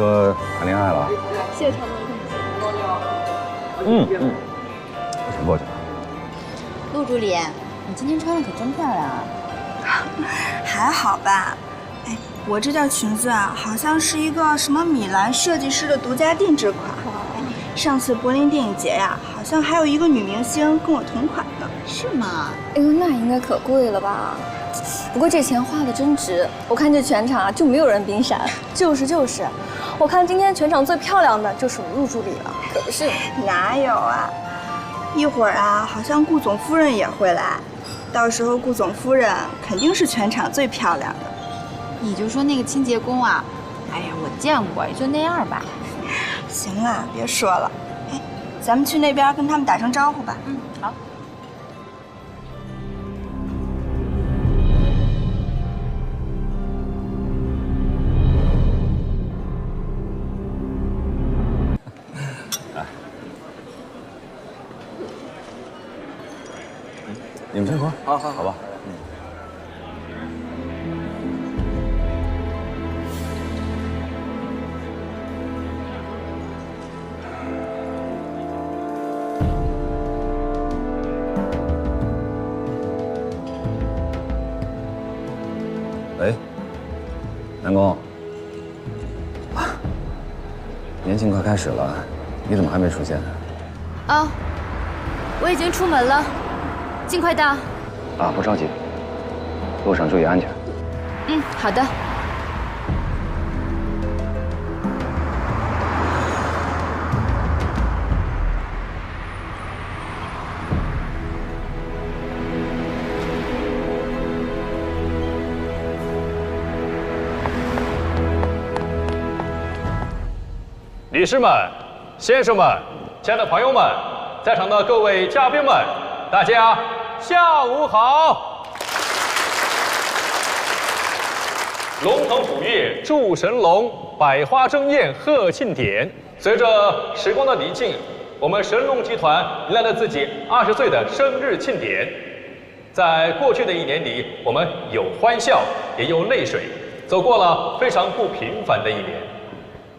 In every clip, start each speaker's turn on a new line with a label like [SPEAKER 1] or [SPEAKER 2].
[SPEAKER 1] 说谈恋爱了？
[SPEAKER 2] 谢谢常总
[SPEAKER 1] 不行过去了。
[SPEAKER 3] 陆助理，你今天穿的可真漂亮啊！
[SPEAKER 4] 还好吧？哎，我这件裙子啊，好像是一个什么米兰设计师的独家定制款。上次柏林电影节呀，好像还有一个女明星跟我同款呢。
[SPEAKER 3] 是吗？
[SPEAKER 2] 哎呦，那应该可贵了吧？不过这钱花的真值，我看这全场啊就没有人比你闪。就是，我看今天全场最漂亮的就是我们陆助理了，可不是？
[SPEAKER 4] 哪有啊？一会儿啊，好像顾总夫人也会来，到时候顾总夫人肯定是全场最漂亮的。
[SPEAKER 3] 你就说那个清洁工啊，哎呀，我见过，也就那样吧。
[SPEAKER 4] 行了，别说了。哎，咱们去那边跟他们打声招呼吧。
[SPEAKER 3] 好。
[SPEAKER 1] 你们先喝，好吧。喂，南宫，年庆快开始了，你怎么还没出现？
[SPEAKER 5] 哦，我已经出门了，尽快到。
[SPEAKER 1] 啊，不着急，路上注意安全。
[SPEAKER 5] 好的。
[SPEAKER 6] 女士们、先生们、亲爱的朋友们，在场的各位嘉宾们，大家下午好！龙腾虎跃祝神龙，百花争艳贺庆典。随着时光的离境，我们神龙集团迎来了自己20岁的生日庆典。在过去的1年里，我们有欢笑，也有泪水，走过了非常不平凡的1年。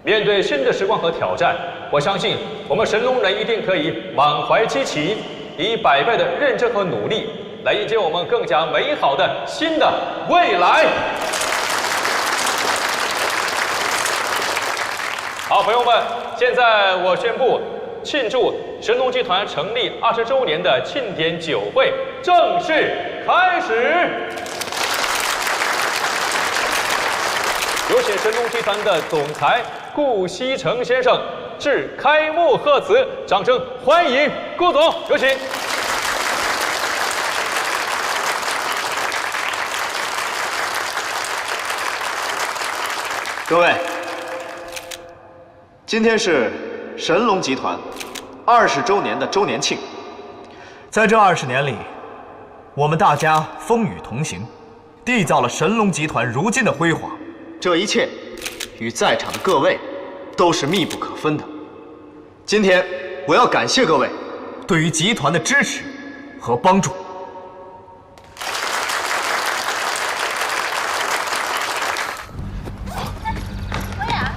[SPEAKER 6] 面对新的时光和挑战，我相信我们神龙人一定可以满怀激情，以100倍的认真和努力来迎接我们更加美好的新的未来。好，朋友们，现在我宣布，庆祝神龙集团成立20周年的庆典酒会正式开始。有请神龙集团的总裁顾锡成先生致开幕贺词，掌声欢迎顾总，有请。
[SPEAKER 7] 各位，今天是神龙集团20周年的周年庆。在这20年里，我们大家风雨同行，缔造了神龙集团如今的辉煌。这一切与在场的各位都是密不可分的。今天我要感谢各位对于集团的支持和帮助。
[SPEAKER 5] 薇娅，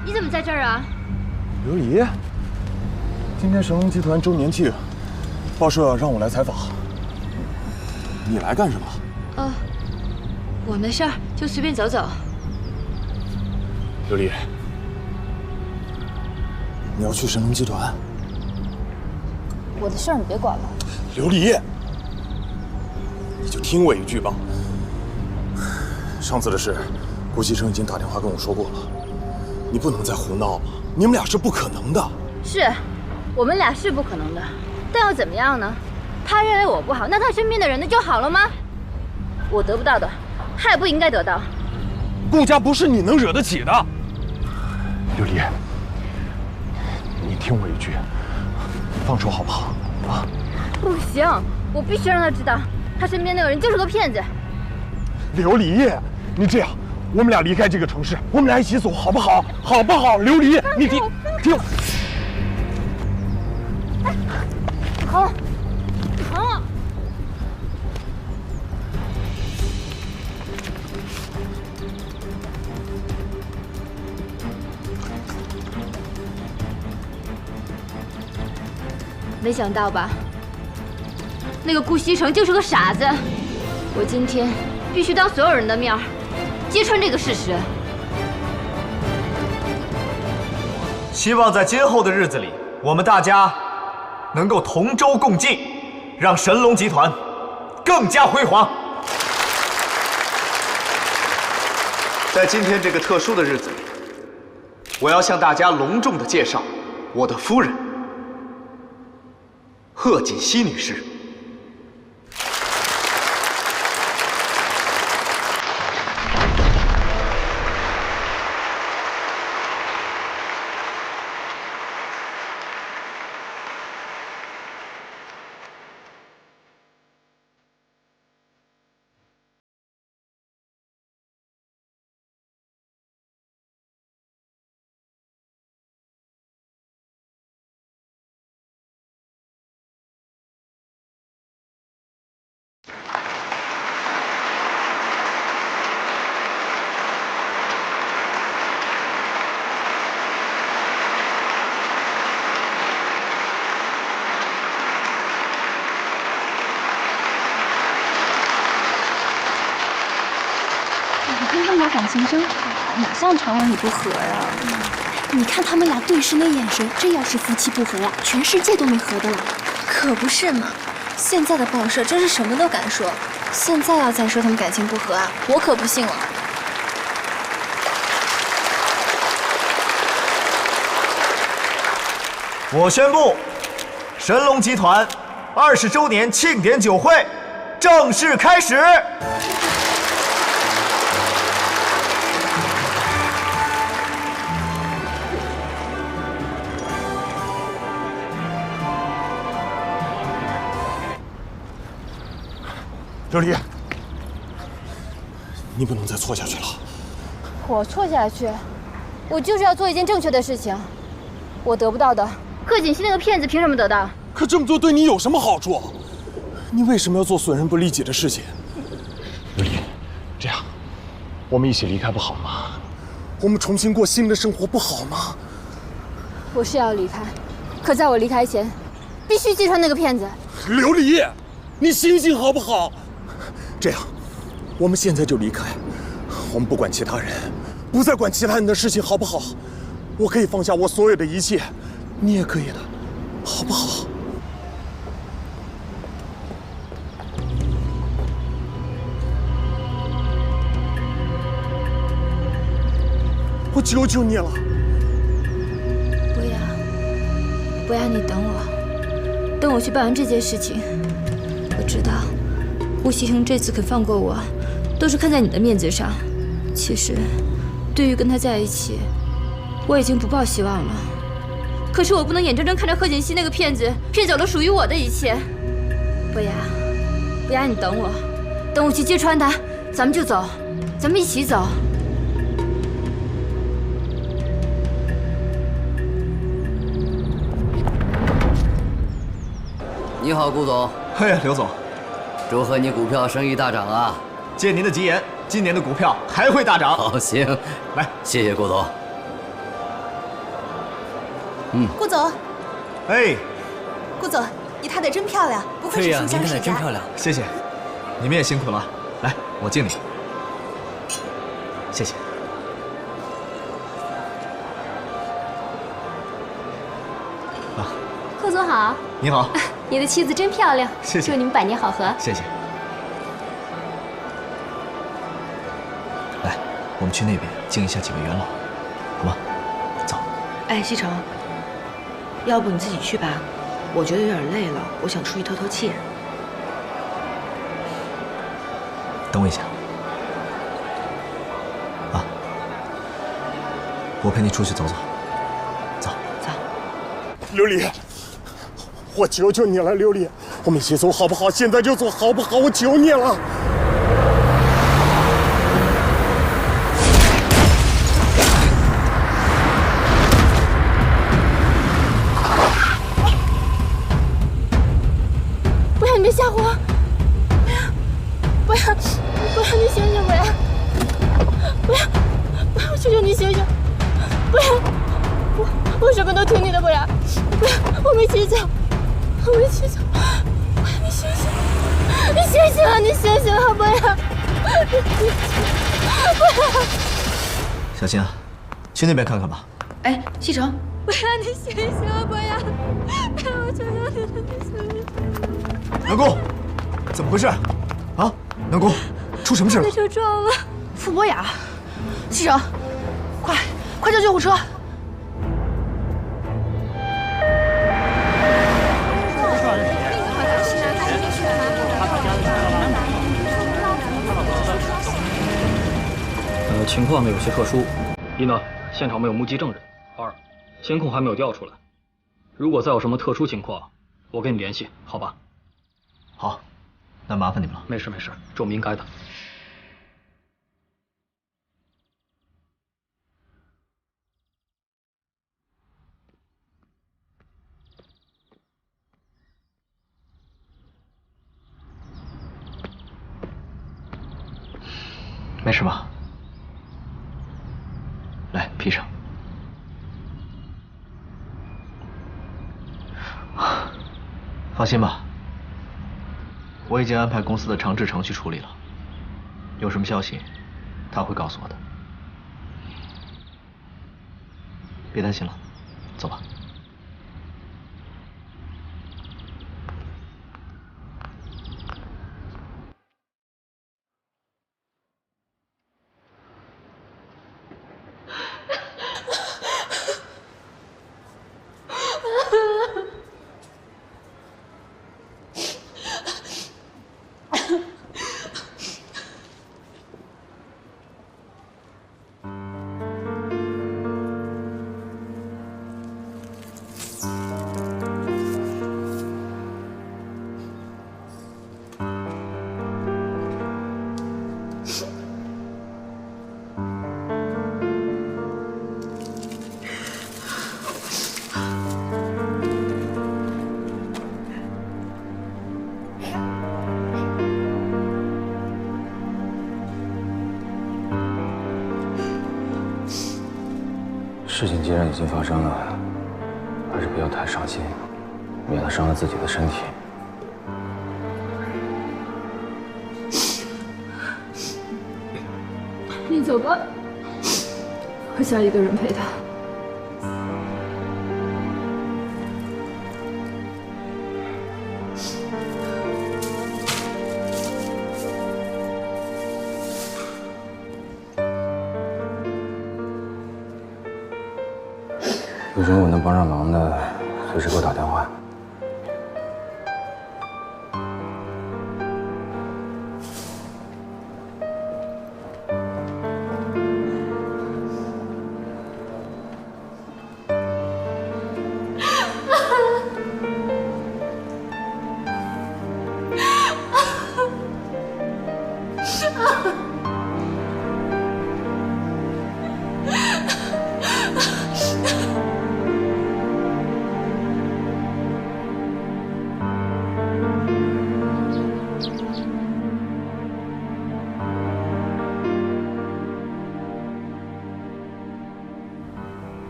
[SPEAKER 5] 你怎么在这儿啊？
[SPEAKER 8] 刘姨，今天神龙集团周年庆，报社让我来采访。你来干什么？
[SPEAKER 5] 我没事儿，就随便走走。
[SPEAKER 8] 刘丽，你要去神龙集团？
[SPEAKER 2] 我的事儿你别管了。
[SPEAKER 8] 刘丽，你就听我一句吧。上次的事，顾锡成已经打电话跟我说过了，你不能再胡闹了。你们俩是不可能的。
[SPEAKER 5] 是，我们俩是不可能的，但又怎么样呢？他认为我不好，那他身边的人呢就好了吗？我得不到的，他也不应该得到。
[SPEAKER 8] 顾家不是你能惹得起的。刘丽，你听我一句，放手好不好？啊！
[SPEAKER 5] 不行，我必须让他知道，他身边那个人就是个骗子。
[SPEAKER 8] 刘丽，你这样，我们俩离开这个城市，我们俩一起走，好不好？好不好？刘丽，你听。
[SPEAKER 5] 好，好。没想到吧？那个顾西城就是个傻子。我今天必须当所有人的面揭穿这个事实。
[SPEAKER 7] 希望在今后的日子里，我们大家能够同舟共济，让神龙集团更加辉煌。在今天这个特殊的日子里，我要向大家隆重地介绍我的夫人贺锦熙女士。
[SPEAKER 2] 跟他们感情真好，哪像传闻里不和呀？
[SPEAKER 9] 你看他们俩对视那眼神，这要是夫妻不和呀，全世界都没和的了。
[SPEAKER 2] 可不是嘛！现在的报社真是什么都敢说，现在要再说他们感情不和啊，我可不信了。
[SPEAKER 7] 我宣布，神龙集团20周年庆典酒会正式开始。
[SPEAKER 8] 琉璃，你不能再错下去了。
[SPEAKER 5] 我错下去，我就是要做一件正确的事情。我得不到的，贺锦熙那个骗子凭什么得到？
[SPEAKER 8] 可这么做对你有什么好处？你为什么要做损人不利己的事情？琉璃，这样，我们一起离开不好吗？我们重新过新的生活不好吗？
[SPEAKER 5] 我是要离开，可在我离开前，必须击穿那个骗子。
[SPEAKER 8] 琉璃，你醒醒好不好？这样，我们现在就离开，我们不管其他人，不再管其他人的事情，好不好？我可以放下我所有的一切，你也可以的，好不好？我求求你了！
[SPEAKER 5] 不要，你等我，等我去办完这件事情。我知道。顾西城这次肯放过我，都是看在你的面子上。其实，对于跟他在一起，我已经不抱希望了。可是我不能眼睁睁看着贺锦熙那个骗子骗走了属于我的一切。不要，你等我，等我去揭穿他，咱们就走，咱们一起走。
[SPEAKER 10] 你好，顾总。
[SPEAKER 7] 嘿，刘总。
[SPEAKER 10] 祝贺你股票生意大涨啊！
[SPEAKER 7] 借您的吉言，今年的股票还会大涨。
[SPEAKER 10] 好，行，
[SPEAKER 7] 来，
[SPEAKER 10] 谢谢顾总。
[SPEAKER 9] 顾总，
[SPEAKER 7] 哎，
[SPEAKER 9] 顾总，你踏得真漂亮，不愧是书香世家。
[SPEAKER 10] 您踏得真漂亮，
[SPEAKER 7] 谢谢，你们也辛苦了。来，我敬你，谢谢。啊，
[SPEAKER 9] 顾总好。
[SPEAKER 7] 你好。
[SPEAKER 9] 你的妻子真漂亮，
[SPEAKER 7] 谢谢。
[SPEAKER 9] 祝你们百年好合。
[SPEAKER 7] 谢谢。来，我们去那边敬一下几位元老，好吗？走。
[SPEAKER 11] 哎，西城，要不你自己去吧，我觉得有点累了，我想出去透透气。
[SPEAKER 7] 等我一下。啊，我陪你出去走走。走。
[SPEAKER 8] 琉璃。我求求你了，琉璃，我们一起走好不好？现在就走好不好？我求你了。
[SPEAKER 5] 不要，你别吓唬我！不要，你醒醒！不要，求求你醒醒！不要，我什么都听你的，不要，我们一起走。我求求，你醒醒！你醒醒啊！你醒醒啊！博雅，
[SPEAKER 7] 小新啊，去那边看看吧。
[SPEAKER 11] 哎，西城，
[SPEAKER 5] 博雅，你醒醒啊！博雅，我求求你了，你醒醒！
[SPEAKER 7] 南宫，怎么回事？啊，南宫，出什么事了？
[SPEAKER 5] 被车撞了。
[SPEAKER 11] 傅博雅，西城，快叫救护车！
[SPEAKER 12] 情况呢有些特殊，一呢，现场没有目击证人；二，监控还没有调出来。如果再有什么特殊情况，我跟你联系，好吧？
[SPEAKER 7] 好，那麻烦你们了。
[SPEAKER 12] 没事，这我们应该的。
[SPEAKER 7] 没事吧？来，披上。放心吧，我已经安排公司的长治程序处理了。有什么消息，他会告诉我的。别担心了，走吧。
[SPEAKER 1] 事情既然已经发生了，还是不要太伤心，免得伤了自己的身体。
[SPEAKER 5] 你走吧，我想一个人陪他。
[SPEAKER 1] 有什么我能帮上忙的，随时给我打电话。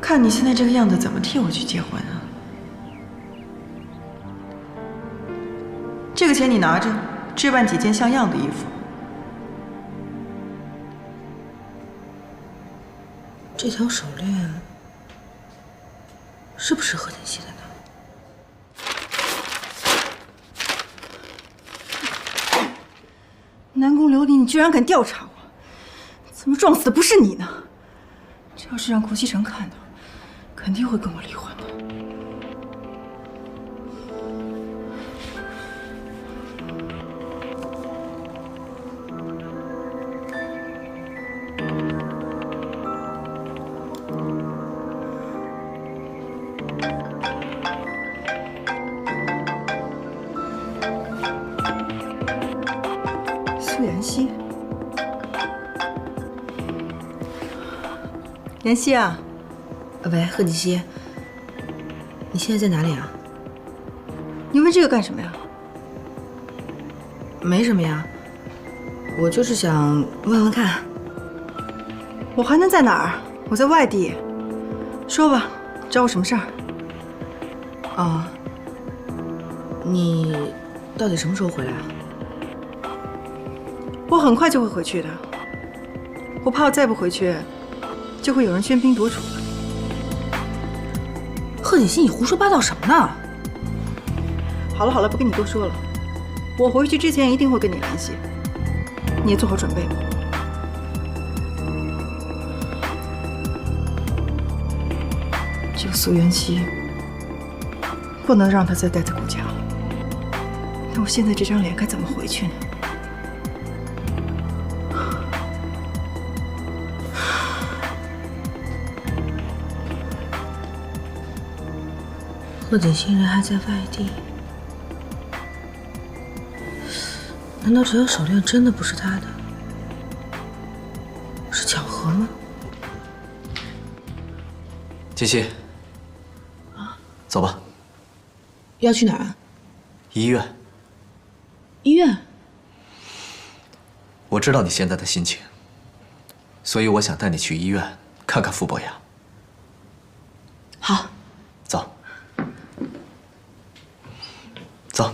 [SPEAKER 13] 看你现在这个样子，怎么替我去结婚啊？这个钱你拿着，置办几件像样的衣服。
[SPEAKER 11] 这条手链是不是何天熙的呢？
[SPEAKER 13] 南宫琉璃，你居然敢调查我，怎么撞死的不是你呢？这要是让顾西城看到，肯定会跟我离婚的。苏妍希，妍希啊！
[SPEAKER 11] 喂，贺锦熙，你现在在哪里啊？
[SPEAKER 13] 你问这个干什么呀？
[SPEAKER 11] 没什么呀，我就是想问问看。
[SPEAKER 13] 我还能在哪儿？我在外地。说吧，找我什么事儿？
[SPEAKER 11] 哦，你到底什么时候回来啊？
[SPEAKER 13] 我很快就会回去的。我怕我再不回去，就会有人喧宾夺主了。
[SPEAKER 11] 贺锦熙，你胡说八道什么呢？
[SPEAKER 13] 好了好了，不跟你多说了。我回去之前一定会跟你联系，你也做好准备吧。这个苏元熙，不能让他再待在顾家了。那我现在这张脸该怎么回去呢？
[SPEAKER 11] 贺锦熙人还在外地，难道这条手链真的不是他的？是巧合吗？
[SPEAKER 7] 锦溪，走吧。
[SPEAKER 11] 要去哪儿？
[SPEAKER 7] 医院。
[SPEAKER 11] 医院？
[SPEAKER 7] 我知道你现在的心情，所以我想带你去医院看看傅博雅。
[SPEAKER 11] 好，
[SPEAKER 7] 走。走。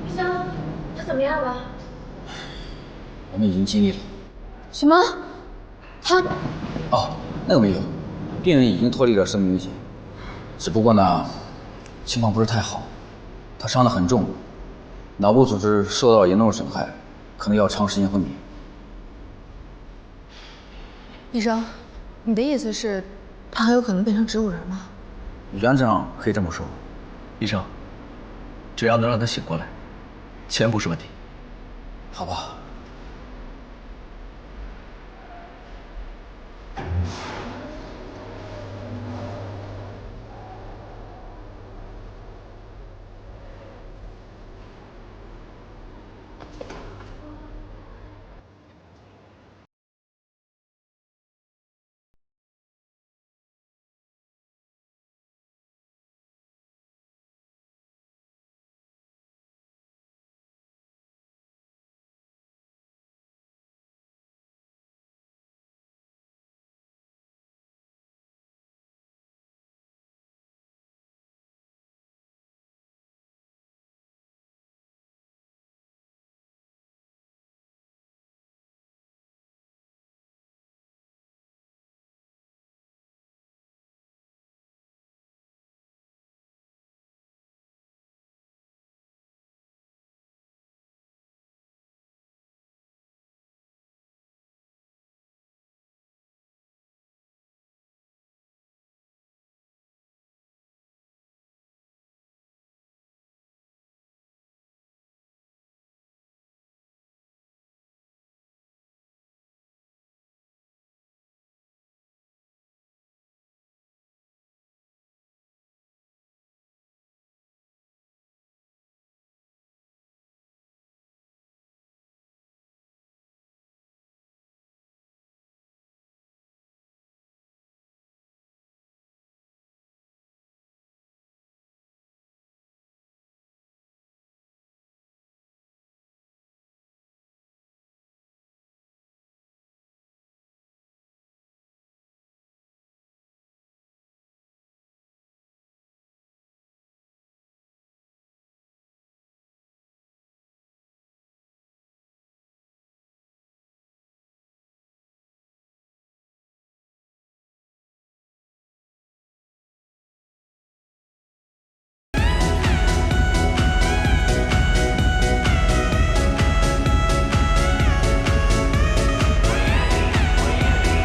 [SPEAKER 5] 医生，他怎么样了？
[SPEAKER 1] 我们已经尽力了。
[SPEAKER 5] 什么？他……
[SPEAKER 1] 哦，那个没有，病人已经脱离了生命危险，只不过呢，情况不是太好，他伤得很重，脑部组织受到了严重损害，可能要长时间昏迷。
[SPEAKER 11] 医生，你的意思是，他很有可能变成植物人吗？
[SPEAKER 1] 原则上可以这么说。
[SPEAKER 7] 医生，只要能让他醒过来，全不是问题。
[SPEAKER 1] 好吧。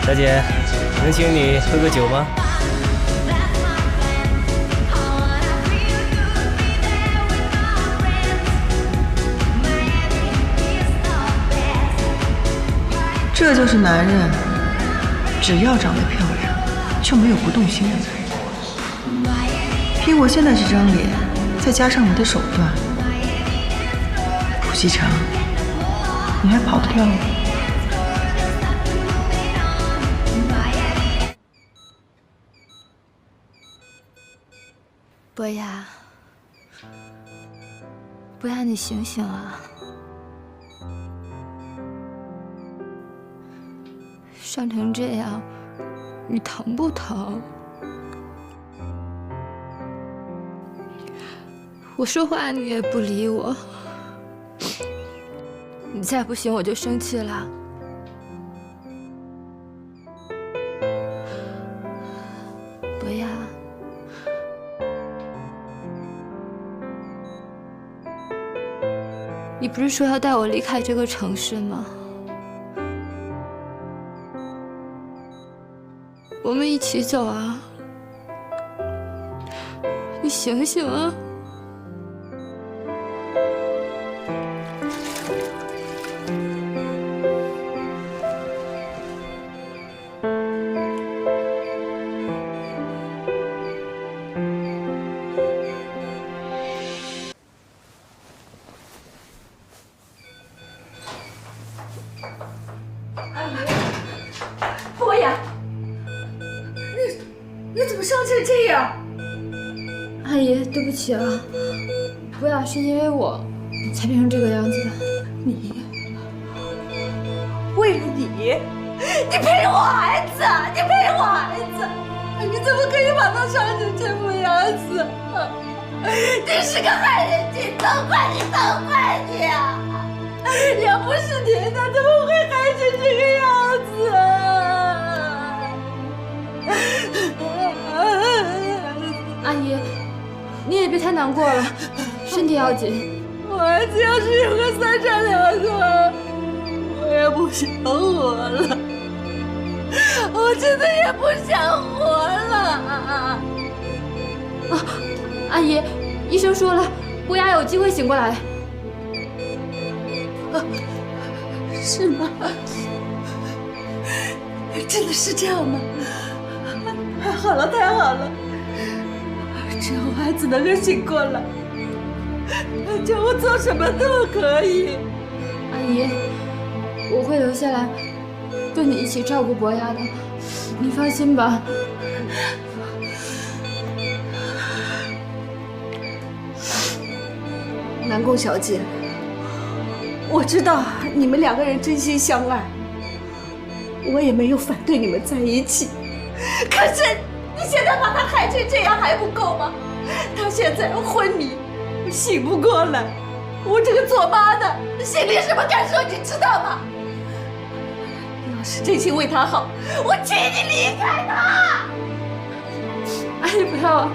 [SPEAKER 14] 小姐，能请你喝个酒吗？
[SPEAKER 13] 这就是男人，只要长得漂亮，就没有不动心的男人。凭我现在这张脸，再加上你的手段，顾西城，你还跑得掉吗？
[SPEAKER 5] 博雅，博雅，你醒醒啊！伤成这样，你疼不疼？我说话你也不理我，你再不行我就生气了。博雅，你不是说要带我离开这个城市吗？我们一起走啊！你醒醒啊！
[SPEAKER 2] 博雅，你怎么伤成这样？
[SPEAKER 5] 阿姨，对不起啊，博雅是因为我才变成这个样子的。
[SPEAKER 2] 你为了你陪我孩子，你陪我孩子，你怎么可以把他伤成这副样子？你是个害人精，都怪你，都怪你啊！要不是你，他怎么会害成这个样子
[SPEAKER 5] 阿姨，你也别太难过了，身体要紧。
[SPEAKER 2] 我儿子要是有个3长2短，我也不想活了，我真的也不想活了。
[SPEAKER 5] 啊，阿姨，医生说了，博雅有机会醒过来。
[SPEAKER 2] 是吗？真的是这样吗？太好了，太好了！只要我孩子能够醒过来，叫我做什么都可以。
[SPEAKER 5] 阿姨，我会留下来跟你一起照顾博雅的，你放心吧。
[SPEAKER 2] 南宫小姐，我知道你们2个人真心相爱，我也没有反对你们在一起。可是你现在把他害成这样还不够吗？他现在昏迷，醒不过来，我这个做妈的心里什么感受你知道吗？要是真心为他好，我请你离开他。
[SPEAKER 5] 阿姨不要啊！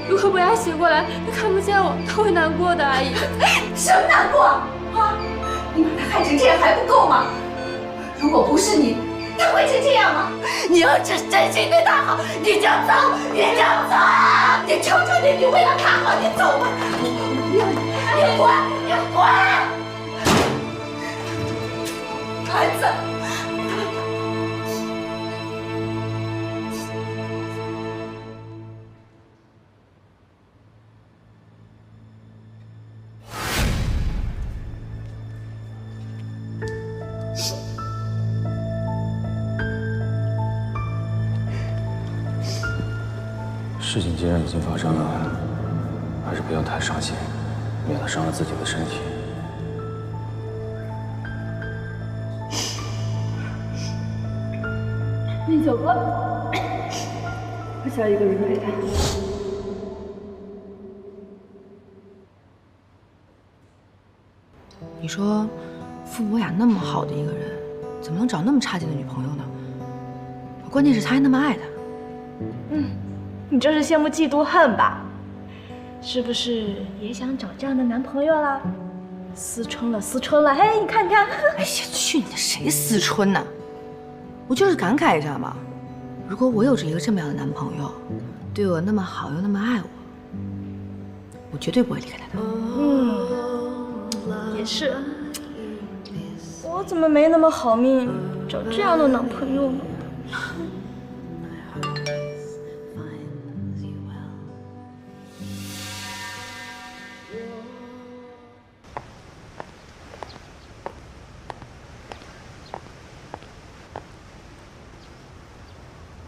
[SPEAKER 5] 如果博雅醒过来，他看不见我，他会难过的。阿姨，
[SPEAKER 2] 什么难过啊？你把他害成这样还不够吗？如果不是你，他会成这样吗？你要真心对他好，你就走，你就走！你求求你，你为了他好，你走吧！我不要你，你滚，你滚！孩子。
[SPEAKER 1] 事情既然已经发生了，还是不要太伤心，免得伤了自己的身体。
[SPEAKER 2] 你走吧，我想一个人陪他。
[SPEAKER 11] 你说，傅博雅那么好的一个人，怎么能找那么差劲的女朋友呢？关键是他还那么爱他。
[SPEAKER 9] 你这是羡慕嫉妒恨吧？是不是也想找这样的男朋友啦？思春了，思春了！嘿，你看看。
[SPEAKER 11] 哎呀，去你的，谁思春呢？我就是感慨一下嘛。如果我有着一个这么样的男朋友，对我那么好又那么爱我，我绝对不会离开他的。
[SPEAKER 9] 也是。我怎么没那么好命，找这样的男朋友呢？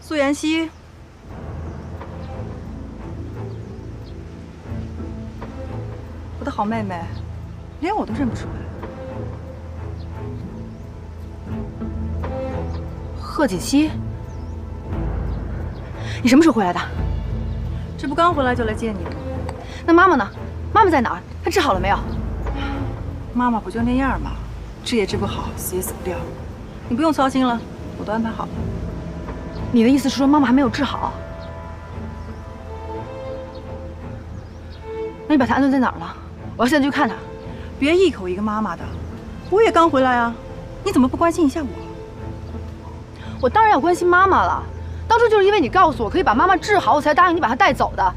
[SPEAKER 13] 苏妍希，我的好妹妹，连我都认不出来。
[SPEAKER 11] 贺锦熙，你什么时候回来的？
[SPEAKER 13] 这不刚回来就来见你吗？
[SPEAKER 11] 那妈妈呢？妈妈在哪儿？她治好了没有？
[SPEAKER 13] 妈妈不就那样吗？治也治不好，死也死不掉。你不用操心了，我都安排好了。
[SPEAKER 11] 你的意思是说妈妈还没有治好？那你把她安顿在哪儿了？我要现在就去看她。
[SPEAKER 13] 别一口一个妈妈的，我也刚回来啊，你怎么不关心一下我？
[SPEAKER 11] 我当然要关心妈妈了。当初就是因为你告诉我可以把妈妈治好，我才答应你把她带走的，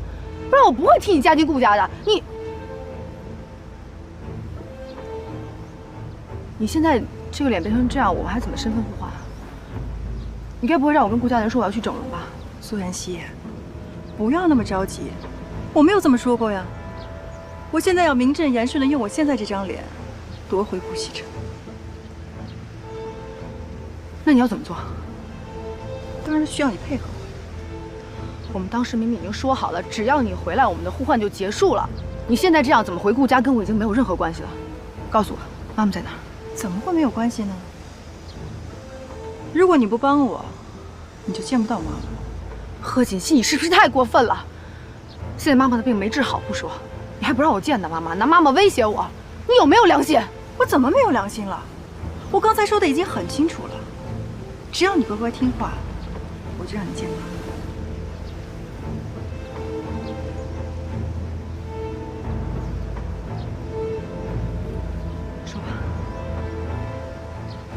[SPEAKER 11] 不然我不会替你家亲顾家的。你现在这个脸变成这样，我们还怎么身份互换啊？你该不会让我跟顾家人说我要去整容吧？
[SPEAKER 13] 苏妍希，不要那么着急，我没有这么说过呀。我现在要名正言顺的用我现在这张脸夺回顾西城。
[SPEAKER 11] 那你要怎么做？
[SPEAKER 13] 当然需要你配合
[SPEAKER 11] 我们当时明明已经说好了，只要你回来，我们的互换就结束了。你现在这样怎么回顾家，跟我已经没有任何关系了。告诉我，妈妈在哪儿？
[SPEAKER 13] 怎么会没有关系呢？如果你不帮我，你就见不到妈妈。
[SPEAKER 11] 贺锦熙，你是不是太过分了？现在妈妈的病没治好不说，你还不让我见她妈妈，拿妈妈威胁我，你有没有良心？
[SPEAKER 13] 我怎么没有良心了？我刚才说的已经很清楚了，只要你乖乖听话，我就让你见妈妈。
[SPEAKER 11] 说吧，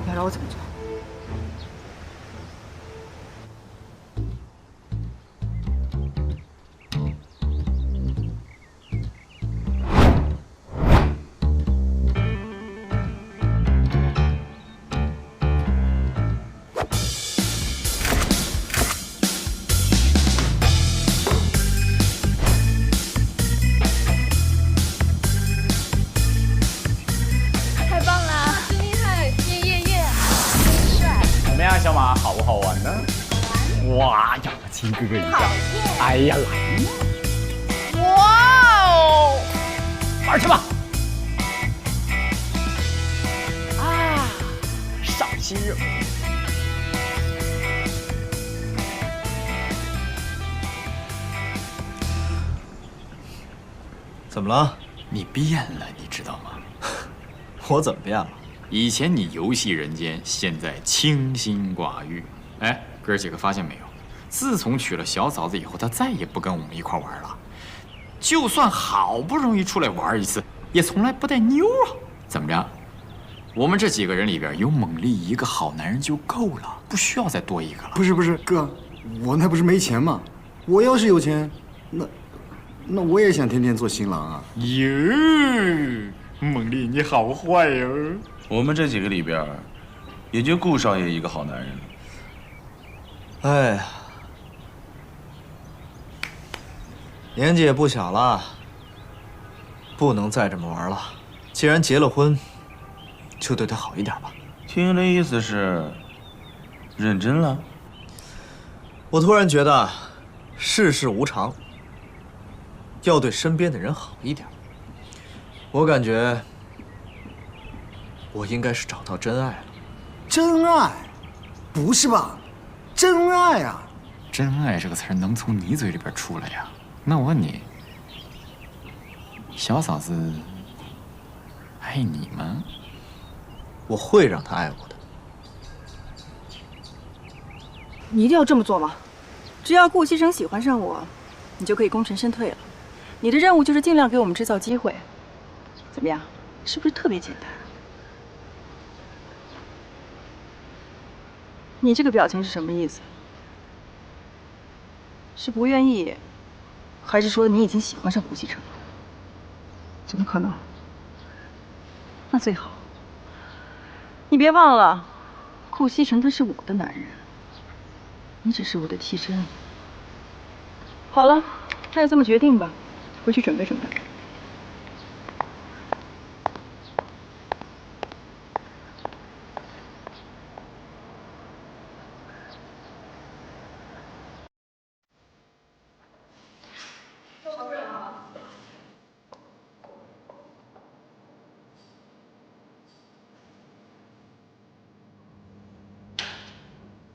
[SPEAKER 11] 你要让我怎么做？
[SPEAKER 15] 小马好不好玩呢？哇呀，亲哥哥一下！哎呀，来！哇哦，玩去吧！啊，赏心悦目。
[SPEAKER 7] 怎么了？
[SPEAKER 16] 你变了，你知道吗？
[SPEAKER 7] 我怎么变了？
[SPEAKER 16] 以前你游戏人间，现在清心寡欲。哎，哥几个发现没有？自从娶了小嫂子以后，他再也不跟我们一块玩了。就算好不容易出来玩一次，也从来不带妞啊。怎么着？我们这几个人里边有猛力一个好男人就够了，不需要再多一个了。
[SPEAKER 17] 不是哥，我那不是没钱吗？我要是有钱，那我也想天天做新郎啊。
[SPEAKER 16] 哟，猛力你好坏哟！
[SPEAKER 18] 我们这几个里边，也就顾少爷一个好男人了。
[SPEAKER 7] 哎呀，年纪也不小了，不能再这么玩了。既然结了婚，就对他好一点吧。
[SPEAKER 18] 听的意思是认真了？
[SPEAKER 7] 我突然觉得，世事无常，要对身边的人好一点。我感觉。我应该是找到真爱了。
[SPEAKER 17] 真爱？不是吧？真爱啊！
[SPEAKER 16] 真爱这个词儿能从你嘴里边出来呀？那我问你，小嫂子爱你吗？
[SPEAKER 7] 我会让她爱我的。
[SPEAKER 11] 你一定要这么做吗？
[SPEAKER 13] 只要顾西城喜欢上我，你就可以功成身退了。你的任务就是尽量给我们制造机会。怎么样？是不是特别简单？你这个表情是什么意思？是不愿意，还是说你已经喜欢上顾西城了？怎么可能？那最好。你别忘了，顾西城他是我的男人，你只是我的替身。好了，那就这么决定吧，回去准备准备。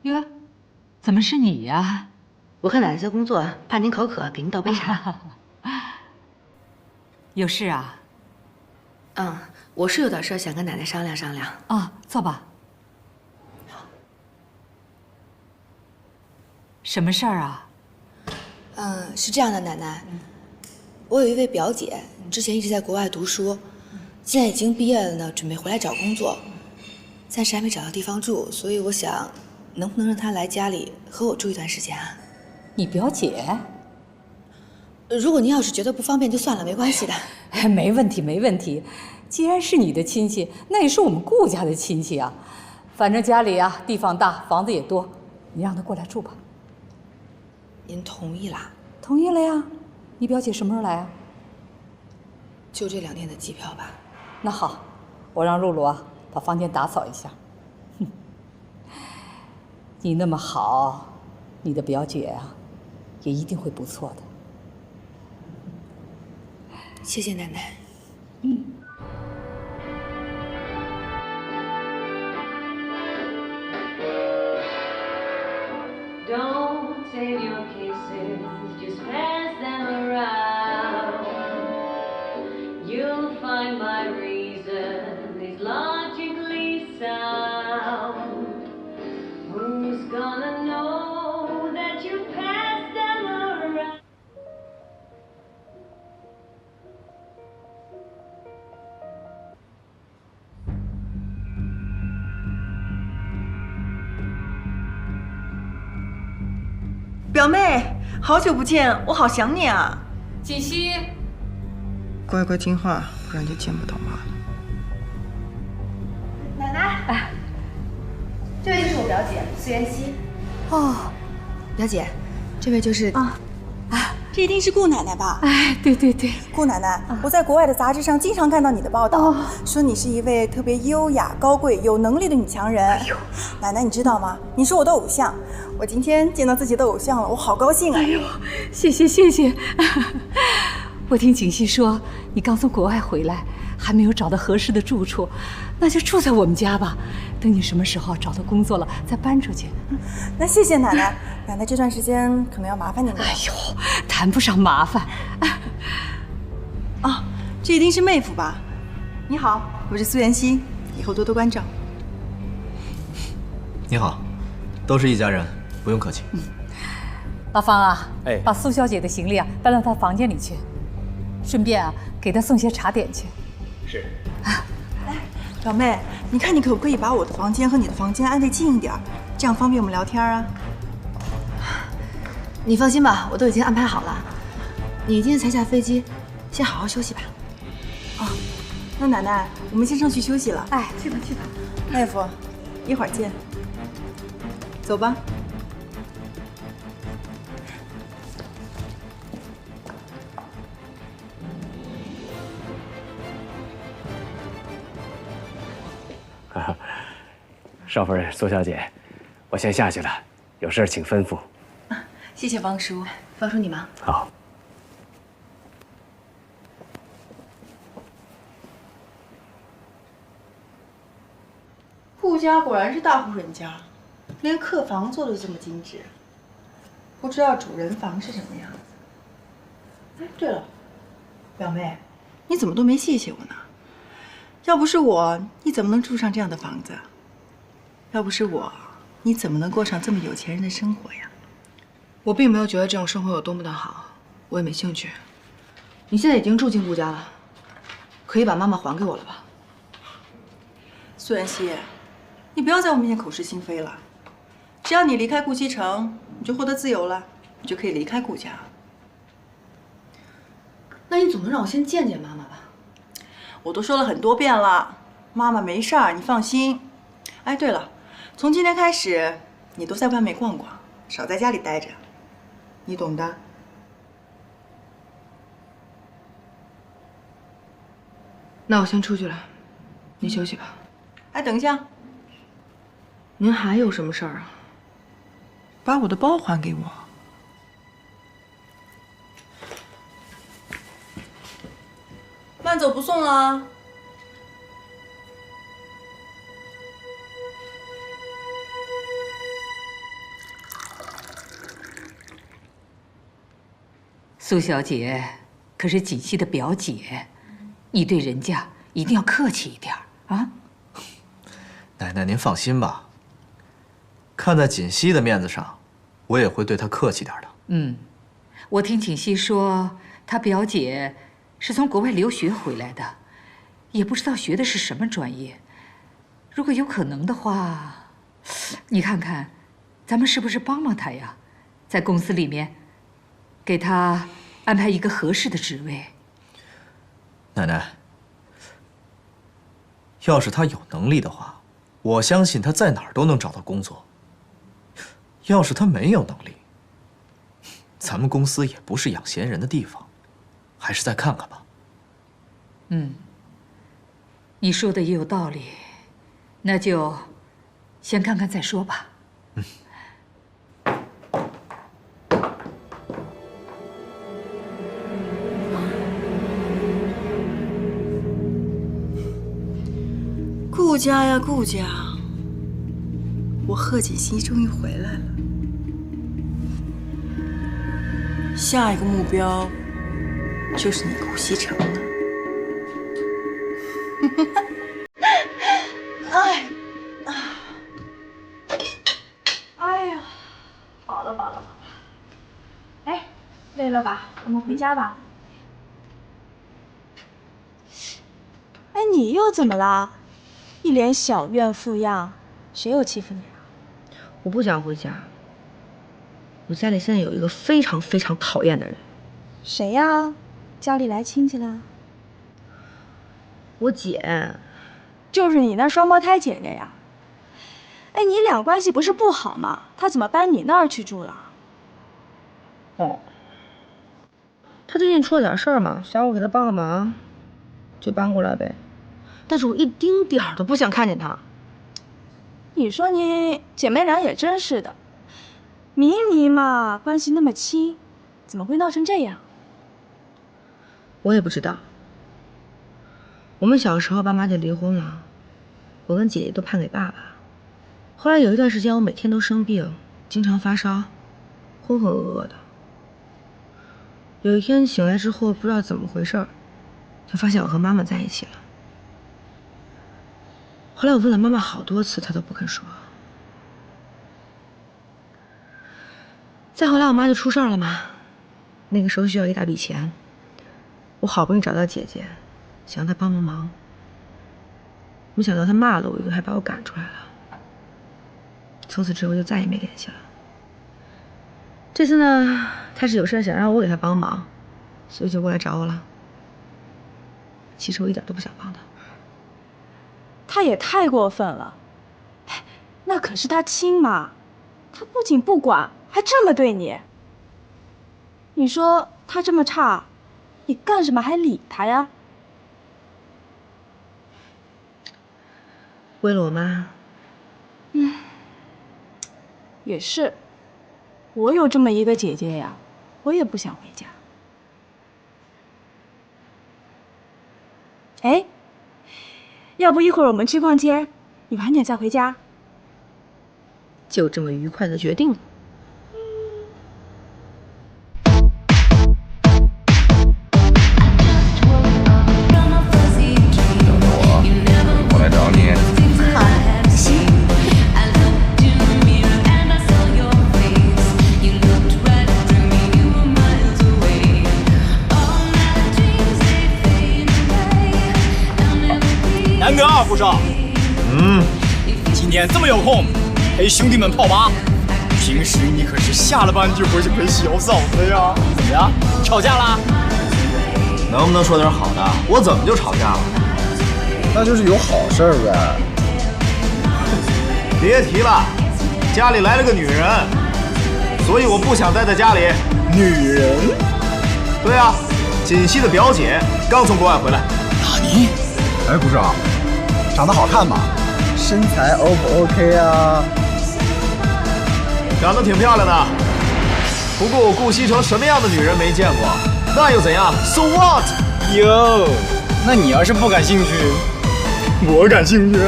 [SPEAKER 13] 哟，怎么是你呀？
[SPEAKER 11] 我和奶奶在工作，怕您口渴，给您倒杯茶。
[SPEAKER 13] 有事啊？
[SPEAKER 11] 嗯，我是有点事想跟奶奶商量商量。
[SPEAKER 13] 啊，坐吧。什么事儿啊？
[SPEAKER 5] 是这样的，奶奶，我有一位表姐，之前一直在国外读书，现在已经毕业了呢，准备回来找工作，暂时还没找到地方住，所以我想，能不能让她来家里和我住一段时间啊？
[SPEAKER 13] 你表姐？
[SPEAKER 5] 如果您要是觉得不方便，就算了，没关系的。
[SPEAKER 13] 没问题，没问题。既然是你的亲戚，那也是我们顾家的亲戚啊。反正家里啊地方大，房子也多，你让她过来住吧。
[SPEAKER 5] 您同意啦？
[SPEAKER 13] 同意了呀。你表姐什么时候来啊？
[SPEAKER 5] 就这2天的机票吧。
[SPEAKER 13] 那好，我让露露啊把房间打扫一下。哼，你那么好，你的表姐啊也一定会不错的。
[SPEAKER 5] 谢谢奶奶。
[SPEAKER 19] Don't save your kisses, just pass them around. You'll find my reason is logically sound. Who's gonna know that you passed them around?
[SPEAKER 13] 表妹，好久不见，我好想你啊！
[SPEAKER 11] 锦溪，
[SPEAKER 13] 乖乖听话，不然就见不到妈了。
[SPEAKER 9] 奶奶，这位就是我表姐苏妍希。
[SPEAKER 5] 哦，表姐，这位就是
[SPEAKER 4] 这一定是顾奶奶吧？
[SPEAKER 13] 哎，对对对，
[SPEAKER 4] 顾奶奶，我在国外的杂志上经常看到你的报道，说你是一位特别优雅、高贵、有能力的女强人。奶奶，你知道吗？你是我的偶像，我今天见到自己的偶像了，我好高兴啊！
[SPEAKER 13] 谢谢谢谢。我听锦溪说你刚从国外回来，还没有找到合适的住处，那就住在我们家吧。等你什么时候找到工作了，再搬出去。
[SPEAKER 4] 那谢谢奶奶，奶奶这段时间可能要麻烦您了。
[SPEAKER 13] 哎呦，谈不上麻烦。
[SPEAKER 4] 啊，这一定是妹夫吧？你好，我是苏妍希，以后多多关照。
[SPEAKER 7] 你好，都是一家人，不用客气。
[SPEAKER 13] 老方啊，
[SPEAKER 7] 哎
[SPEAKER 13] 把苏小姐的行李啊搬到她房间里去，顺便啊给她送些茶点去。
[SPEAKER 7] 是。
[SPEAKER 4] 表妹，你看你可不可以把我的房间和你的房间挨得近一点，这样方便我们聊天啊？
[SPEAKER 5] 你放心吧，我都已经安排好了。你今天才下飞机，先好好休息吧。
[SPEAKER 4] 哦，那奶奶，我们先上去休息了。
[SPEAKER 13] 哎，去吧去吧。
[SPEAKER 4] 妹夫，一会儿见。走吧。
[SPEAKER 14] 少夫人、苏小姐，我先下去了，有事请吩咐。
[SPEAKER 11] 谢谢方叔，方叔你忙。
[SPEAKER 14] 好。
[SPEAKER 4] 顾家果然是大户人家，连客房做的这么精致。不知道主人房是什么样子。哎，对了，表妹，你怎么都没谢谢我呢？要不是我，你怎么能住上这样的房子？要不是我，你怎么能过上这么有钱人的生活呀？
[SPEAKER 11] 我并没有觉得这种生活有多么的好，我也没兴趣。你现在已经住进顾家了，可以把妈妈还给我了吧？
[SPEAKER 4] 苏妍希，你不要在我面前口是心非了。只要你离开顾西城，你就获得自由了，你就可以离开顾家。
[SPEAKER 11] 那你总能让我先见见妈妈吧？
[SPEAKER 4] 我都说了很多遍了，妈妈没事儿，你放心。哎，对了，从今天开始，你都在外面逛逛，少在家里待着，你懂的。
[SPEAKER 11] 那我先出去了，你休息吧。
[SPEAKER 4] 哎，等一下，
[SPEAKER 11] 您还有什么事儿啊？
[SPEAKER 4] 把我的包还给我。慢走不送了。
[SPEAKER 11] 苏小姐可是锦溪的表姐，你对人家一定要客气一点啊！
[SPEAKER 7] 奶奶您放心吧，看在锦溪的面子上，我也会对她客气点的。
[SPEAKER 11] 嗯，我听锦溪说，她表姐是从国外留学回来的，也不知道学的是什么专业。如果有可能的话，你看看，咱们是不是帮帮她呀？在公司里面，给她安排一个合适的职位。
[SPEAKER 7] 奶奶，要是她有能力的话，我相信她在哪儿都能找到工作。要是她没有能力，咱们公司也不是养闲人的地方，还是再看看吧。
[SPEAKER 11] 嗯，你说的也有道理，那就先看看再说吧。
[SPEAKER 4] 顾家呀，顾家，我贺锦溪终于回来了。下一个目标就是你顾西城了。
[SPEAKER 9] 哎呀，饱了。哎，累了吧？我们回家吧。哎，你又怎么了？一脸小怨妇样，谁又欺负你啊？
[SPEAKER 13] 我不想回家。我家里现在有一个非常非常讨厌的人。
[SPEAKER 9] 谁呀？家里来亲戚了？
[SPEAKER 13] 我姐。
[SPEAKER 9] 就是你那双胞胎姐姐呀。哎，你俩关系不是不好吗？她怎么搬你那儿去住了？
[SPEAKER 13] 哦，她最近出了点事儿嘛，想我给她帮个忙，就搬过来呗。但是我一丁点儿都不想看见她。
[SPEAKER 9] 你说你姐妹俩也真是的，明明嘛关系那么亲，怎么会闹成这样？
[SPEAKER 13] 我也不知道。我们小时候爸妈就离婚了，我跟姐姐都判给爸爸。后来有一段时间我每天都生病，经常发烧，浑浑噩噩的。有一天醒来之后不知道怎么回事，就发现我和妈妈在一起了。后来我问了妈妈好多次，她都不肯说。再后来我妈就出事了嘛，那个时候需要一大笔钱，我好不容易找到姐姐，想让她帮忙，没想到她骂了我一顿，还把我赶出来了。从此之后就再也没联系了。这次呢，她是有事想让我给她帮忙，所以就过来找我了。其实我一点都不想帮她。
[SPEAKER 9] 他也太过分了，那可是他亲妈，他不仅不管，还这么对你。你说他这么差，你干什么还理他呀？
[SPEAKER 13] 为了我妈。
[SPEAKER 9] 也是，我有这么一个姐姐呀，我也不想回家。哎。要不一会儿我们去逛街，你晚点再回家。
[SPEAKER 13] 就这么愉快的决定了。
[SPEAKER 18] 我来找你。
[SPEAKER 15] 南哥二副少，今天这么有空陪兄弟们泡吧？平时你可是下了班就回去陪小嫂子呀？怎么样？吵架啦？
[SPEAKER 7] 能不能说点好的？我怎么就吵架了？
[SPEAKER 8] 那就是有好事儿呗。
[SPEAKER 7] 别提了，家里来了个女人，所以我不想待在家里。
[SPEAKER 15] 女人？
[SPEAKER 7] 对啊，锦溪的表姐刚从国外回来。
[SPEAKER 15] 纳尼？
[SPEAKER 8] 哎，顾少，长得好看吗？身材 O 不 OK 啊？
[SPEAKER 7] 长得挺漂亮的，不过我顾西城什么样的女人没见过，那又怎样 ？So what？
[SPEAKER 15] 哟，那你要是不感兴趣，我感兴趣。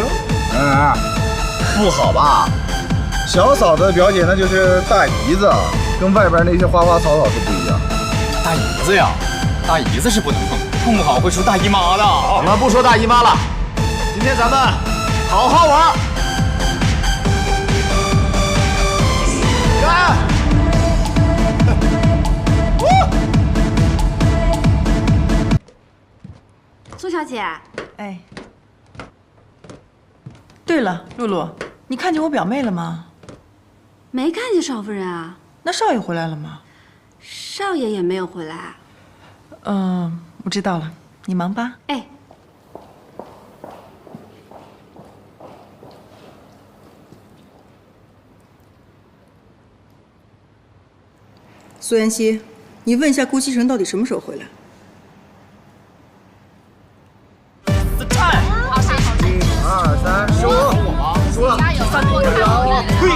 [SPEAKER 8] 不好吧？小嫂子的表姐那就是大姨子，跟外边那些花花草草是不一样。
[SPEAKER 15] 大姨子呀，大姨子是不能碰，碰不好会出大姨妈的。
[SPEAKER 7] 我们不说大姨妈了，今天咱们好好玩。干！
[SPEAKER 3] 苏小姐，
[SPEAKER 13] 哎，对了，露露，你看见我表妹了吗？
[SPEAKER 3] 没看见少夫人啊。
[SPEAKER 13] 那少爷回来了吗？
[SPEAKER 3] 少爷也没有回来。
[SPEAKER 13] 我知道了，你忙吧。
[SPEAKER 3] 哎。
[SPEAKER 13] 苏妍希，你问一下顾西城到底什么时候回来？
[SPEAKER 7] 输了，3比1了，退！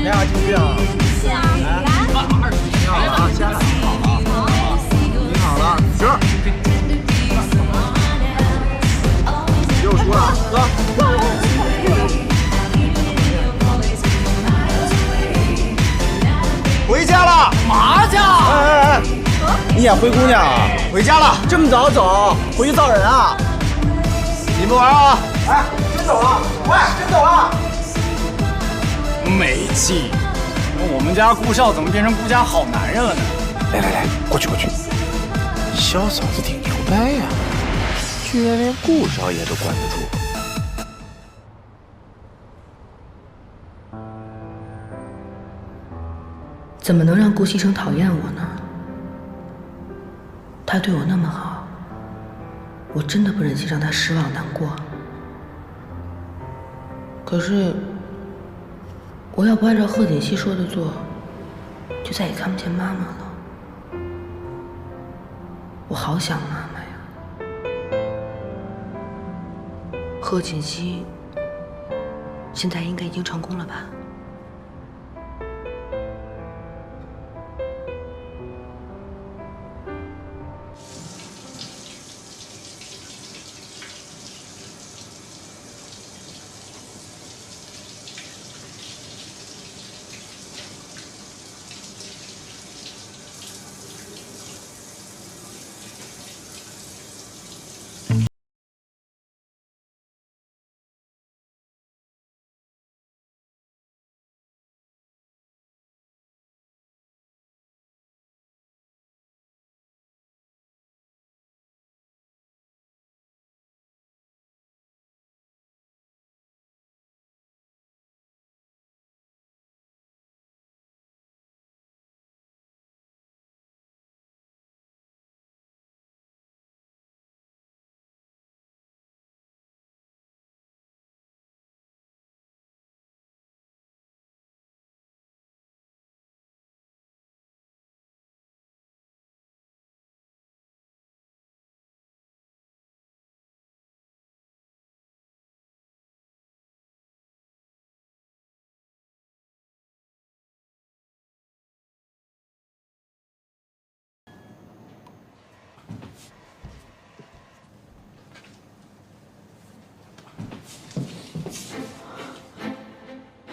[SPEAKER 15] 俩进去啊！你好了，下来。你好了，行。又输了，哥。
[SPEAKER 7] 回家了？
[SPEAKER 15] 嘛去？
[SPEAKER 7] 哎，你演灰姑娘啊？回家了？
[SPEAKER 15] 这么早走？回去造人啊？
[SPEAKER 7] 你们玩啊！哎，真走了？喂，真走了？
[SPEAKER 15] 没劲！我们家顾少怎么变成顾家好男人了呢？
[SPEAKER 8] 来，过去。小嫂子挺牛掰呀，居然连顾少爷都管得住。
[SPEAKER 11] 怎么能让顾西城讨厌我呢？他对我那么好，我真的不忍心让他失望难过。可是，我要不按照贺锦熙说的做，就再也看不见妈妈了。我好想妈妈呀！贺锦熙现在应该已经成功了吧？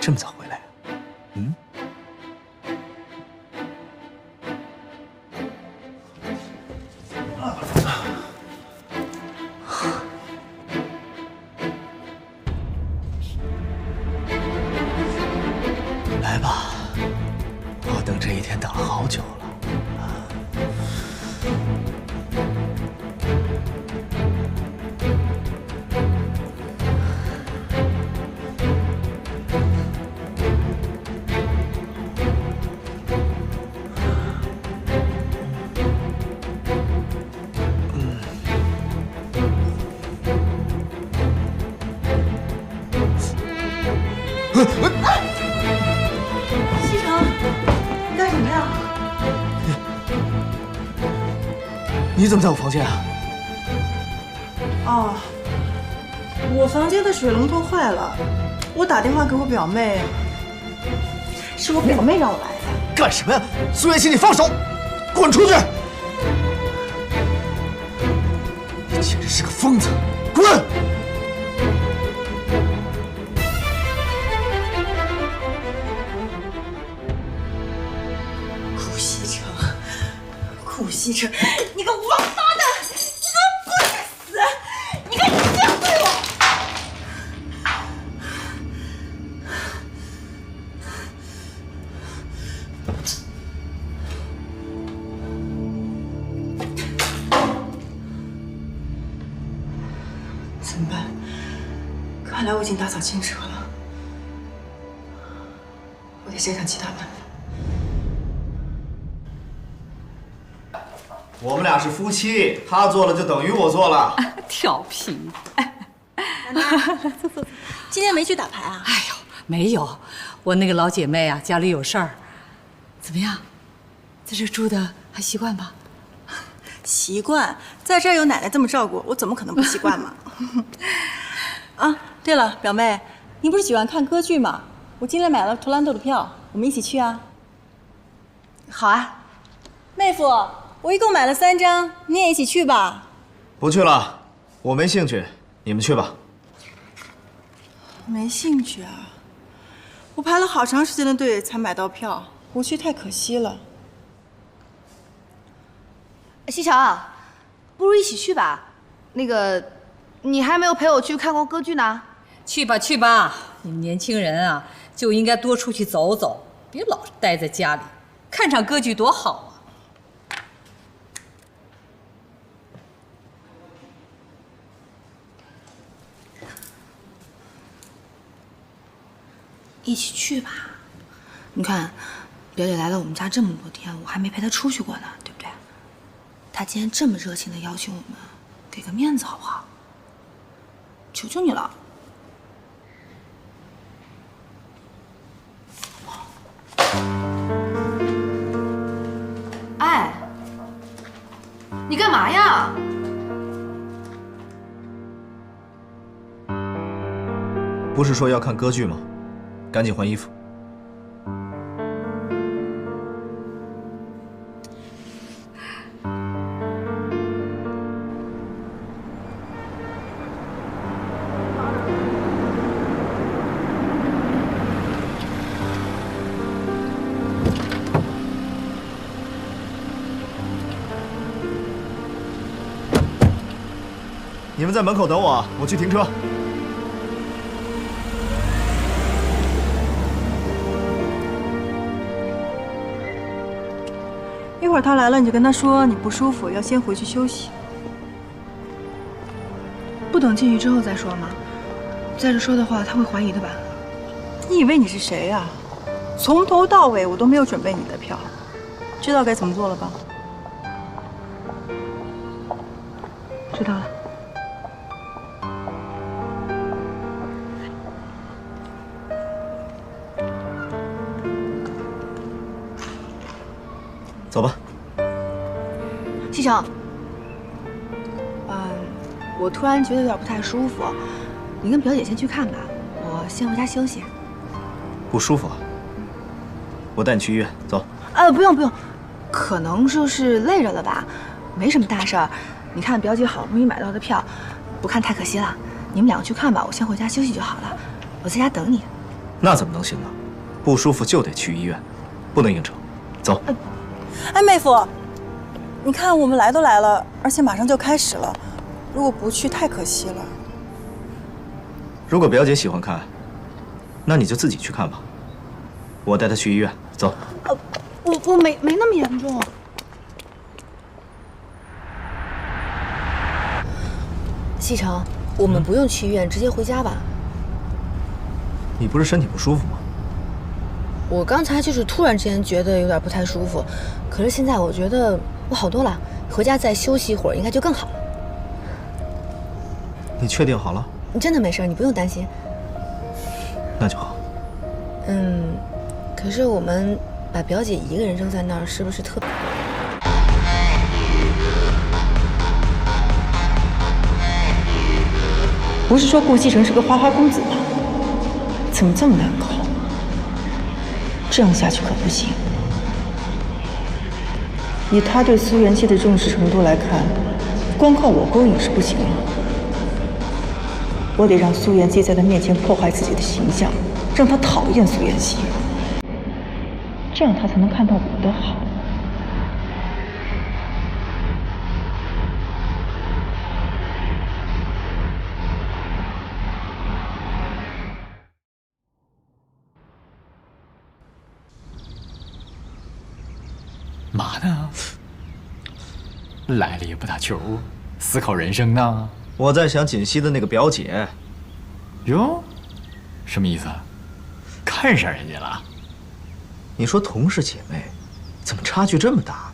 [SPEAKER 7] 这么早回来？来吧，我等这一天等了好久了。
[SPEAKER 13] 西城，你干什么呀？
[SPEAKER 7] 你怎么在我房间啊？
[SPEAKER 13] 哦，我房间的水龙头坏了，我打电话给我表妹，是我表妹让我来的。
[SPEAKER 7] 干什么呀？苏妍希，你放手，滚出去！简直是个疯子！滚！
[SPEAKER 11] 顾西城，顾西城，你个王八蛋！你给我滚去死！你敢这样对我！怎么办？看来我已经打草惊蛇了，我得想想其他办法。
[SPEAKER 7] 我们俩是夫妻，他做了就等于我做了。
[SPEAKER 20] 调皮。
[SPEAKER 4] 坐坐。今天没去打牌啊？
[SPEAKER 20] 哎呦，没有，我那个老姐妹啊，家里有事儿。怎么样，在这住的还习惯吧？
[SPEAKER 4] 习惯，在这儿有奶奶这么照顾，我怎么可能不习惯嘛？啊，对了，表妹，你不是喜欢看歌剧吗？我今天买了图兰朵的票，我们一起去啊。
[SPEAKER 11] 好啊，
[SPEAKER 4] 妹夫，我一共买了3张，你也一起去吧。
[SPEAKER 7] 不去了，我没兴趣，你们去吧。
[SPEAKER 4] 没兴趣啊？我排了好长时间的队才买到票，不去太可惜了。
[SPEAKER 3] 西城，不如一起去吧。那个，你还没有陪我去看过歌剧呢。
[SPEAKER 20] 去吧去吧，你们年轻人啊，就应该多出去走走，别老待在家里，看场歌剧多好啊！
[SPEAKER 11] 一起去吧。你看，表姐来了我们家这么多天，我还没陪她出去过呢，对不对？她今天这么热情的邀请我们，给个面子好不好？求求你了。
[SPEAKER 3] 哎，你干嘛呀？
[SPEAKER 7] 不是说要看歌剧吗？赶紧换衣服。你们在门口等我，我去停车。
[SPEAKER 4] 一会儿他来了，你就跟他说你不舒服，要先回去休息。
[SPEAKER 11] 不等进去之后再说吗？再这说的话，他会怀疑的吧？
[SPEAKER 4] 你以为你是谁呀？从头到尾我都没有准备你的票，知道该怎么做了吧？
[SPEAKER 11] 知道了。
[SPEAKER 7] 走吧。
[SPEAKER 11] 西城，我突然觉得有点不太舒服，你跟表姐先去看吧，我先回家休息。
[SPEAKER 7] 不舒服啊？我带你去医院，走。
[SPEAKER 11] 不用不用，可能就是累着了吧，没什么大事儿。你看表姐好不容易买到的票，不看太可惜了。你们两个去看吧，我先回家休息就好了，我在家等你。
[SPEAKER 7] 那怎么能行呢？不舒服就得去医院，不能应酬。走。
[SPEAKER 4] 哎，妹夫，你看我们来都来了，而且马上就开始了，如果不去太可惜了。
[SPEAKER 7] 如果表姐喜欢看，那你就自己去看吧。我带她去医院，走。
[SPEAKER 11] 我没那么严重。西城，我们不用去医院，直接回家吧。
[SPEAKER 7] 你不是身体不舒服吗？
[SPEAKER 11] 我刚才就是突然之间觉得有点不太舒服，可是现在我觉得我好多了，回家再休息一会儿应该就更好了。
[SPEAKER 7] 你确定好了？
[SPEAKER 11] 你真的没事，你不用担心。
[SPEAKER 7] 那就好。
[SPEAKER 11] 可是我们把表姐一个人扔在那儿，是不是特别？
[SPEAKER 9] 不是说顾西城是个花花公子吗？怎么这么难搞？这样下去可不行。以他对苏元气的重视程度来看，
[SPEAKER 13] 光靠我勾引是不行的，我得让苏妍姬在他面前破坏自己的形象，让他讨厌苏妍希，这样他才能看到我的好。
[SPEAKER 16] 嘛呢？来了也不打球，思考人生呢？
[SPEAKER 7] 我在想锦溪的那个表姐。
[SPEAKER 16] 哟，什么意思？看上人家了？
[SPEAKER 7] 你说同是姐妹，怎么差距这么大？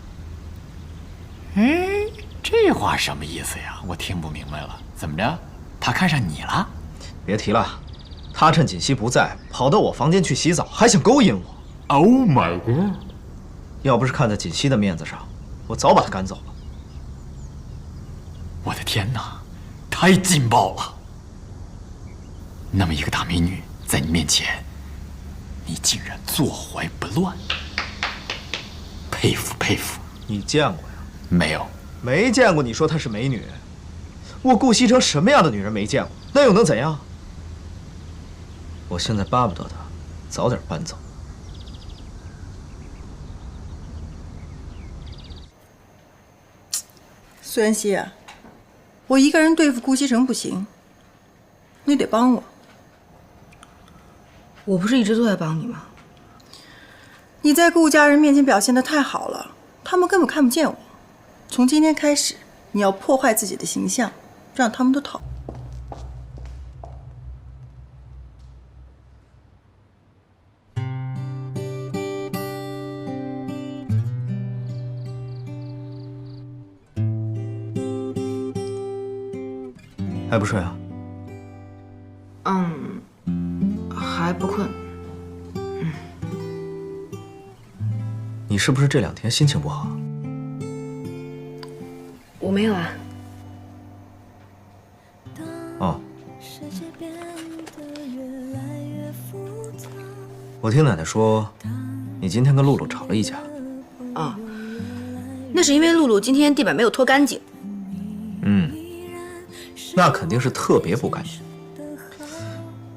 [SPEAKER 16] 哎，这话什么意思呀？我听不明白了。怎么着？他看上你了？
[SPEAKER 7] 别提了，他趁锦溪不在，跑到我房间去洗澡，还想勾引我。
[SPEAKER 16] Oh my god！
[SPEAKER 7] 要不是看在锦溪的面子上，我早把他赶走了。
[SPEAKER 16] 我的天哪，太劲爆了！那么一个大美女在你面前，你竟然坐怀不乱，佩服佩服！
[SPEAKER 7] 你见过呀？
[SPEAKER 16] 没有，
[SPEAKER 7] 没见过。你说她是美女，我顾西城什么样的女人没见过？那又能怎样？我现在巴不得她早点搬走。
[SPEAKER 13] 苏妍希啊，我一个人对付顾西城不行，你得帮我。
[SPEAKER 3] 我不是一直都在帮你吗？
[SPEAKER 13] 你在顾家人面前表现得太好了，他们根本看不见我。从今天开始，你要破坏自己的形象，让他们都讨。
[SPEAKER 7] 还不睡啊？
[SPEAKER 3] 还不困。
[SPEAKER 7] 你是不是这2天心情不好？
[SPEAKER 3] 我没有啊。
[SPEAKER 7] 哦。我听奶奶说，你今天跟露露吵了一架。
[SPEAKER 3] 啊，那是因为露露今天地板没有拖干净。
[SPEAKER 7] 那肯定是特别不干净。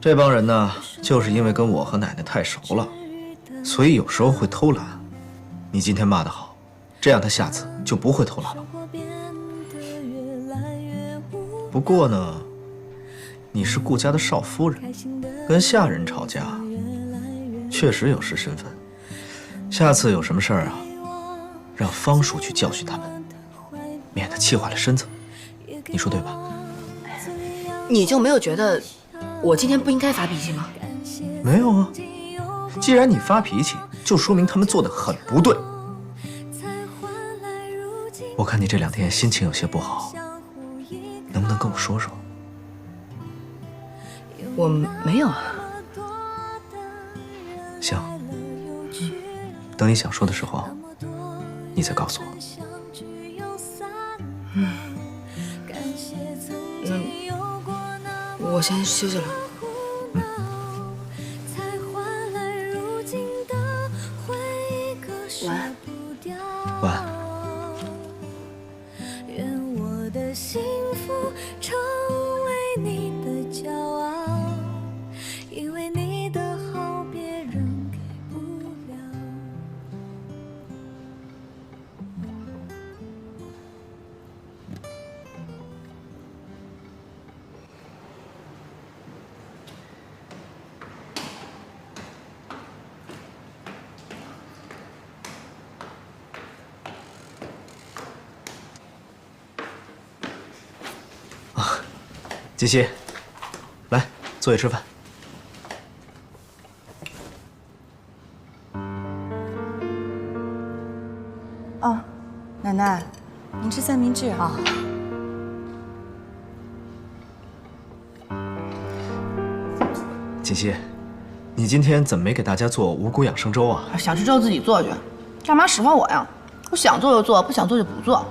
[SPEAKER 7] 这帮人呢，就是因为跟我和奶奶太熟了，所以有时候会偷懒。你今天骂得好，这样他下次就不会偷懒了。不过呢，你是顾家的少夫人，跟下人吵架，确实有失身份。下次有什么事儿啊，让方叔去教训他们，免得气坏了身子。你说对吧？
[SPEAKER 3] 你就没有觉得我今天不应该发脾气吗？
[SPEAKER 7] 没有啊，既然你发脾气，就说明他们做得很不对。我看你这2天心情有些不好，能不能跟我说说？
[SPEAKER 3] 我没有啊。
[SPEAKER 7] 行，等你想说的时候，你再告诉我。
[SPEAKER 3] 我先休息了。晚安。
[SPEAKER 7] 晚安。
[SPEAKER 19] 愿我的幸福成为你的骄傲，因为你的好别人给不了。
[SPEAKER 7] 锦溪，来，坐下吃饭。
[SPEAKER 13] 哦，奶奶，您吃三明治啊？
[SPEAKER 7] 锦溪，你今天怎么没给大家做五谷养生粥啊？
[SPEAKER 3] 想吃粥自己做去，干嘛使唤我呀？我想做就做，不想做就不做。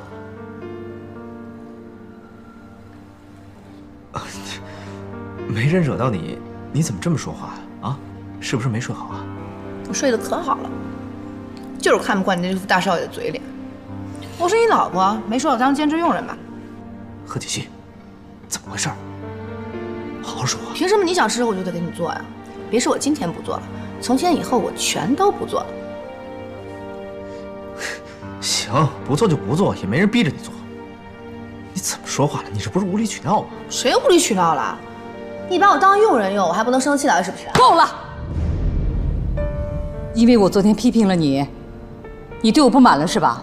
[SPEAKER 7] 没人惹到你，你怎么这么说话呀？啊，是不是没睡好啊？
[SPEAKER 3] 我睡得可好了，就是看不惯你这副大少爷的嘴脸。我是你老婆，没说我当兼职佣人吧？
[SPEAKER 7] 何锦溪，怎么回事？好好说话。
[SPEAKER 3] 凭什么你想吃我就得给你做呀？别说我今天不做了，从今天以后我全都不做了。
[SPEAKER 7] 行，不做就不做，也没人逼着你做。你怎么说话了？你这不是无理取闹吗？
[SPEAKER 3] 谁无理取闹了？你把我当佣人用，我还不能生气了是不是？
[SPEAKER 20] 够了！因为我昨天批评了你，你对我不满了是吧？